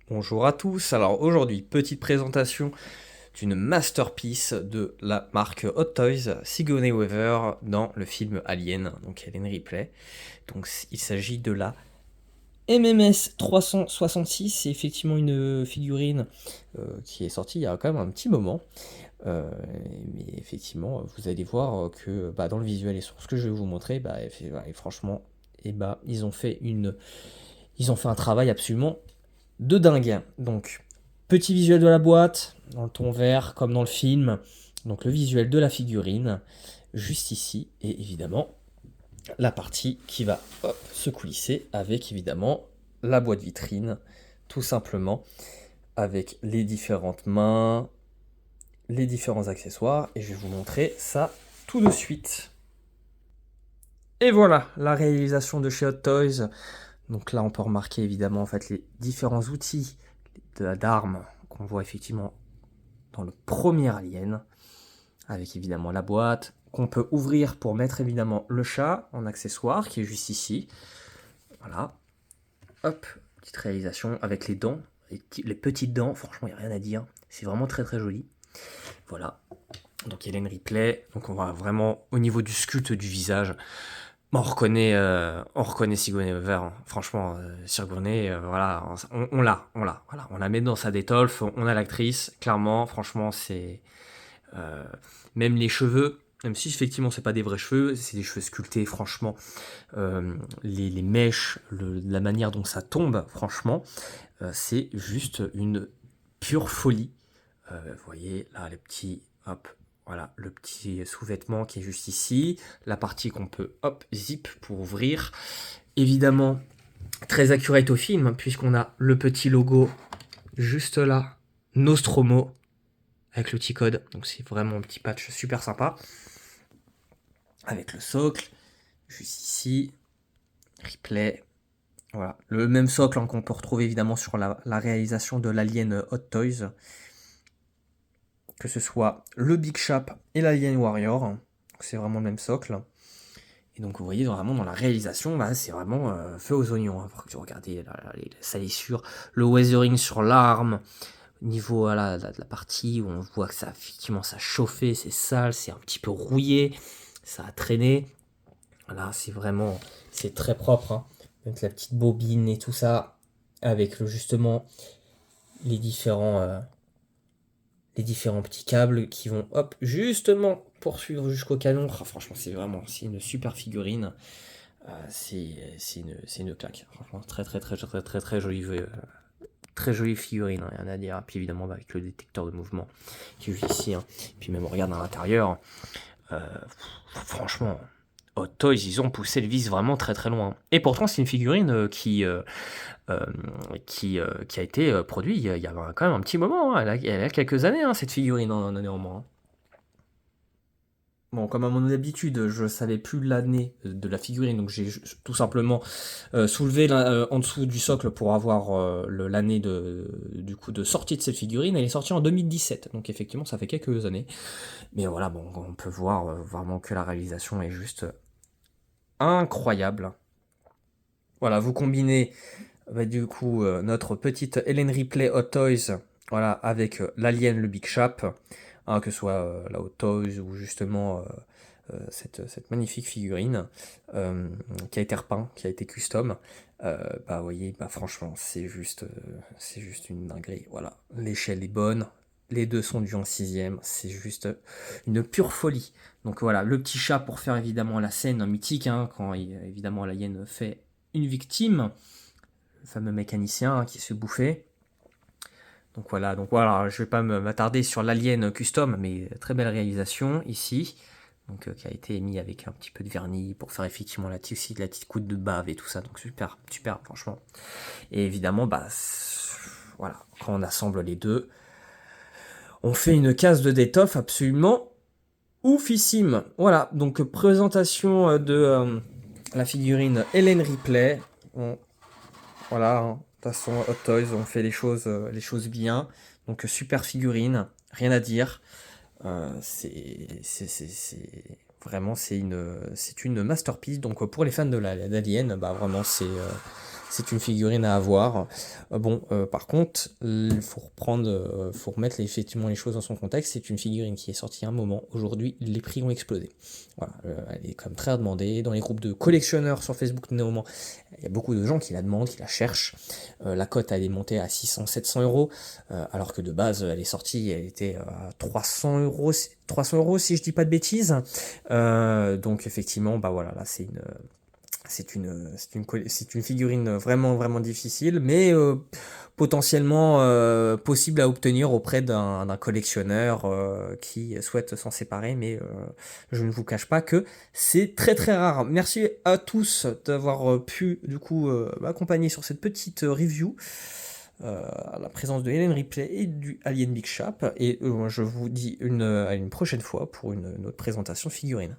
Bonjour à tous, alors aujourd'hui petite présentation d'une masterpiece de la marque Hot Toys, Sigourney Weaver dans le film Alien, donc Ellen Ripley. Donc il s'agit de la MMS 366, c'est effectivement une figurine qui est sortie il y a quand même un petit moment. Euh, mais effectivement, vous allez voir que dans le visuel et sur ce que je vais vous montrer, et franchement, ils ont fait un travail absolument de dingue. Donc, petit visuel de la boîte, dans le ton vert, comme dans le film. Donc, le visuel de la figurine, juste ici. Et évidemment, la partie qui va se coulisser avec évidemment la boîte vitrine, tout simplement, avec les différentes mains, les différents accessoires. Et je vais vous montrer ça tout de suite. Et voilà, la réalisation de chez Hot Toys. Donc là, on peut remarquer évidemment en fait les différents outils d'armes qu'on voit effectivement dans le premier Alien, avec évidemment la boîte qu'on peut ouvrir pour mettre évidemment le chat en accessoire qui est juste ici. Voilà, hop, petite réalisation avec les dents, les petites dents, franchement il n'y a rien à dire, c'est vraiment très très joli. Voilà, donc Ellen Ripley, donc on va vraiment au niveau du sculpte du visage. On reconnaît Sigourney Weaver, hein. Franchement, Sigourney, voilà, voilà, on la met dans sa détolf, on a l'actrice, clairement, franchement, c'est euh, même les cheveux, même si effectivement c'est pas des vrais cheveux, c'est des cheveux sculptés, franchement, les mèches, la manière dont ça tombe, franchement, c'est juste une pure folie. Vous voyez là les petits, hop, voilà, le petit sous-vêtement qui est juste ici, la partie qu'on peut, hop, zip pour ouvrir. Évidemment, très accurate au film, hein, puisqu'on a le petit logo juste là, Nostromo, avec le petit code. Donc c'est vraiment un petit patch super sympa. Avec le socle, juste ici, replay. Voilà, le même socle hein, qu'on peut retrouver évidemment sur la réalisation de l'Alien Hot Toys. Que ce soit le Big Shap et l'Alien Warrior. C'est vraiment le même socle. Et donc vous voyez vraiment dans la réalisation, c'est vraiment feu aux oignons. Hein. Regardez les salissures, le weathering sur l'arme, au niveau voilà, de la partie où on voit que ça effectivement ça a chauffé, c'est sale, c'est un petit peu rouillé, ça a traîné. Voilà, c'est vraiment, c'est très propre. Hein. Donc la petite bobine et tout ça, avec justement les différents petits câbles qui vont hop justement poursuivre jusqu'au canon. Ah, franchement c'est une super figurine. C'est une claque. Franchement très jolie très jolie figurine, hein, rien à dire. Puis évidemment avec le détecteur de mouvement qui est juste ici. Hein. Puis même on regarde à l'intérieur. euh, Franchement. Hot Toys, ils ont poussé le vis vraiment très très loin. Et pourtant, c'est une figurine euh, qui a été produite il y a quand même un petit moment. Hein. Elle a quelques années, hein, cette figurine, néanmoins. Hein. Bon, comme à mon habitude, je savais plus l'année de la figurine, donc j'ai tout simplement soulevé en dessous du socle pour avoir l'année du coup de sortie de cette figurine. Elle est sortie en 2017, donc effectivement ça fait quelques années. Mais voilà, bon, on peut voir vraiment que la réalisation est juste incroyable. Voilà, vous combinez du coup notre petite Ellen Ripley Hot Toys, voilà, avec l'Alien le Big Shap, hein, que ce soit la Hot Toys ou justement cette magnifique figurine qui a été repeint, qui a été custom. Vous voyez, franchement, c'est juste une dinguerie. Voilà, l'échelle est bonne. Les deux sont dus en sixième, c'est juste une pure folie. Donc voilà, le petit chat pour faire évidemment la scène mythique, hein, quand évidemment l'alien fait une victime, le fameux mécanicien hein, qui se fait bouffer. Donc voilà, je vais pas m'attarder sur l'Alien Custom, mais très belle réalisation ici, donc qui a été mis avec un petit peu de vernis pour faire effectivement la petite coude de bave et tout ça, donc super, super franchement. Et évidemment, voilà, quand on assemble les deux, on fait une case de d'étoffe absolument oufissime. Voilà, donc présentation de la figurine Ellen Ripley. Voilà, hein. De toute façon, Hot Toys, on fait les choses bien. Donc, super figurine, rien à dire. C'est Vraiment, c'est une masterpiece. Donc pour les fans d'Alien, bah vraiment c'est une figurine à avoir. Bon, par contre, il faut remettre effectivement les choses dans son contexte. C'est une figurine qui est sortie il y a un moment. Aujourd'hui, les prix ont explosé. Voilà, elle est comme très demandée. Dans les groupes de collectionneurs sur Facebook, néanmoins, il y a beaucoup de gens qui la demandent, qui la cherchent. La cote, elle est montée à 600-700 euros, alors que de base, elle est sortie, elle était à 300 euros, 300 euros si je dis pas de bêtises. Donc effectivement, bah voilà, là c'est une figurine vraiment, vraiment difficile, mais potentiellement possible à obtenir auprès d'un collectionneur qui souhaite s'en séparer, mais je ne vous cache pas que c'est très très rare. Merci à tous d'avoir pu du coup m'accompagner sur cette petite review. À la présence de Hélène Ripley et du Alien Big Shop, et je vous dis à une prochaine fois pour une autre présentation figurine.